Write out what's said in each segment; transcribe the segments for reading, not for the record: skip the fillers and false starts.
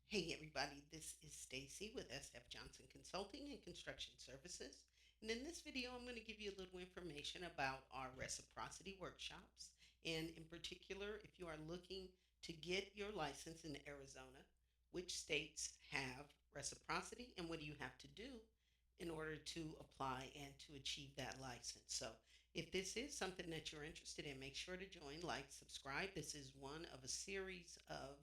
Hey everybody, this is Stacy with SF Johnson Consulting and Construction Services. And in this video, I'm going to give you a little information about our reciprocity workshops. And in particular, if you are looking to get your license in Arizona, which states have reciprocity and what do you have to do in order to apply and to achieve that license. So if this is something that you're interested in, make sure to join, like, subscribe. This is one of a series of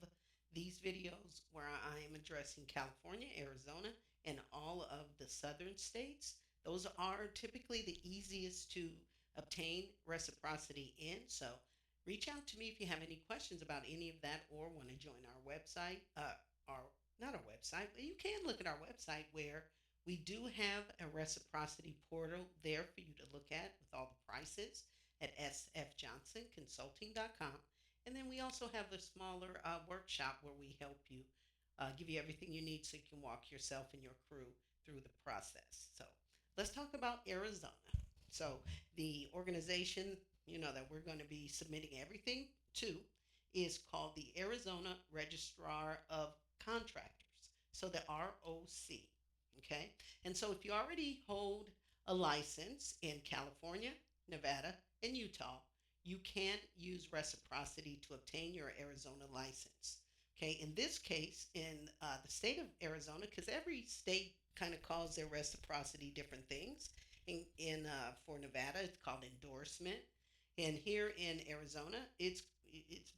these videos where I am addressing California, Arizona, and all of the southern states. Those are typically the easiest to obtain reciprocity in. So reach out to me if you have any questions about any of that or want to join our website. Our Not our website, but you can look at our website where we do have a reciprocity portal there for you to look at with all the prices at sfjohnsonconsulting.com. And then we also have the smaller workshop where we help you give you everything you need so you can walk yourself and your crew through the process. So let's talk about Arizona. So the organization, that we're going to be submitting everything to is called the Arizona Registrar of Contractors. So the ROC. Okay. And so if you already hold a license in California, Nevada, and Utah, you can use reciprocity to obtain your Arizona license. Okay, in this case, in the state of Arizona, because every state kind of calls their reciprocity different things. For Nevada, it's called endorsement, and here in Arizona, it's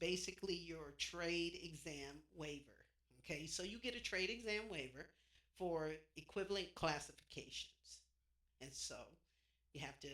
basically your trade exam waiver. Okay, so you get a trade exam waiver for equivalent classifications, and so you have to,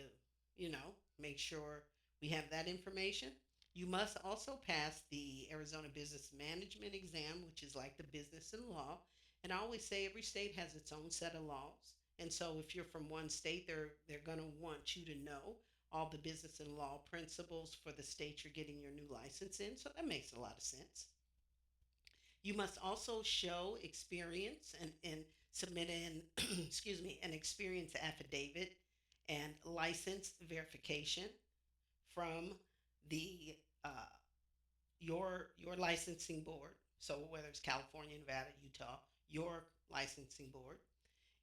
make sure we have that information. You must also pass the Arizona Business Management exam, which is like the business and law. And I always say every state has its own set of laws. And so if you're from one state, they're going to want you to know all the business and law principles for the state you're getting your new license in. So that makes a lot of sense. You must also show experience and submit an excuse me, an experience affidavit and license verification from the your licensing board. So whether it's California, Nevada, Utah, your licensing board.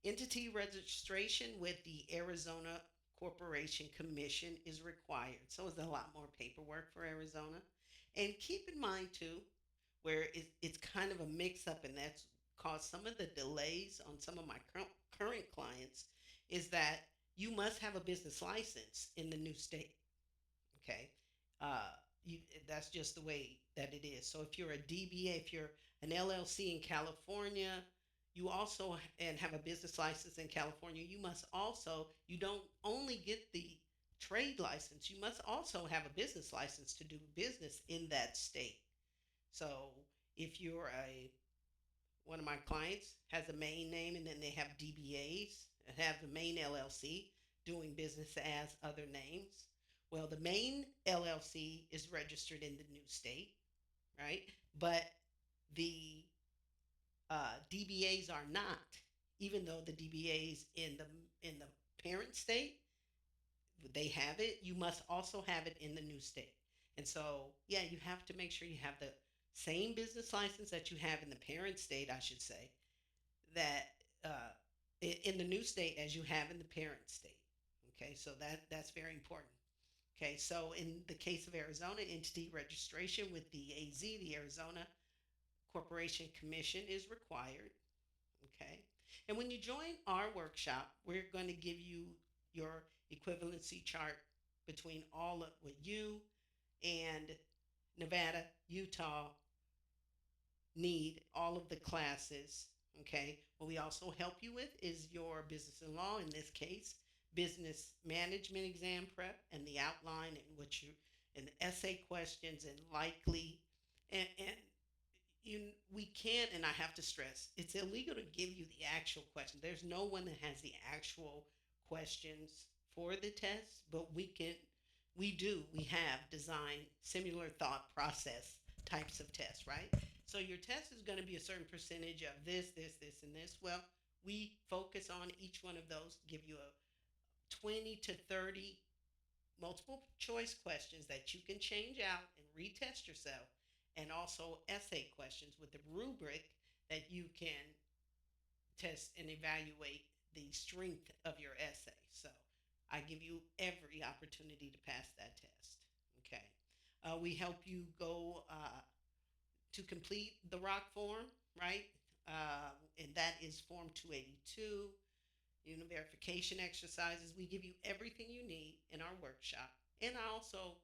Entity registration with the Arizona Corporation Commission is required. So it's a lot more paperwork for Arizona. And keep in mind too, where it's kind of a mix up, and that's caused some of the delays on some of my current clients, is that you must have a business license in the new state. Okay. Uh, that's just the way that it is. So if you're a DBA, if you're an LLC in California, you also and have a business license in California, you don't only get the trade license, you must also have a business license to do business in that state. So if you're a one of my clients has a main name and then they have DBAs and have the main LLC doing business as other names. Well, the main LLC is registered in the new state, right? But the DBAs are not, even though the DBAs in the parent state they have it. You must also have it in the new state. And so, yeah, you have to make sure you have the same business license that you have in the parent state, I should say, that in the new state as you have in the parent state. Okay, so that's very important. Okay, so in the case of Arizona, entity registration with the AZ, the Arizona Corporation Commission, is required. Okay, and when you join our workshop, we're going to give you your equivalency chart between all of what you and Nevada, Utah need, all of the classes. Okay, what we also help you with is your business and law, in this case business management exam prep and the outline and what you and the essay questions and likely and we can't, and I have to stress, it's illegal to give you the actual question. There's no one that has the actual questions for the test, but we have designed similar thought process types of tests, right? So your test is going to be a certain percentage of this, and this. Well, we focus on each one of those, give you a 20 to 30 multiple choice questions that you can change out and retest yourself, and also essay questions with the rubric that you can test and evaluate the strength of your essay. So I give you every opportunity to pass that test. Okay. We help you go to complete the rock form, right? And that is Form 282, verification exercises. We give you everything you need in our workshop. And I also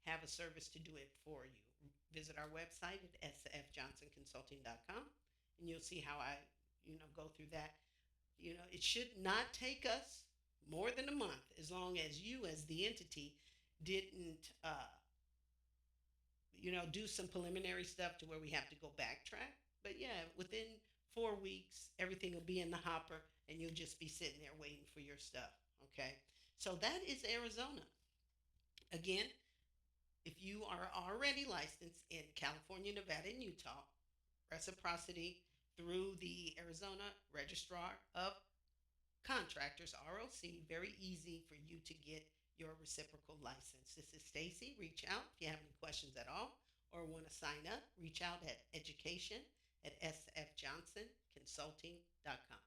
have a service to do it for you. Visit our website at sfjohnsonconsulting.com and you'll see how I, go through that. It should not take us more than a month as long as you as the entity didn't do some preliminary stuff to where we have to go backtrack. But yeah, within 4 weeks, everything will be in the hopper and you'll just be sitting there waiting for your stuff. Okay. So that is Arizona. Again, if you are already licensed in California, Nevada, and Utah, reciprocity through the Arizona Registrar of Contractors, ROC, very easy for you to get your reciprocal license. This is Stacy. Reach out if you have any questions at all or want to sign up. Reach out at education at sfjohnsonconsulting.com.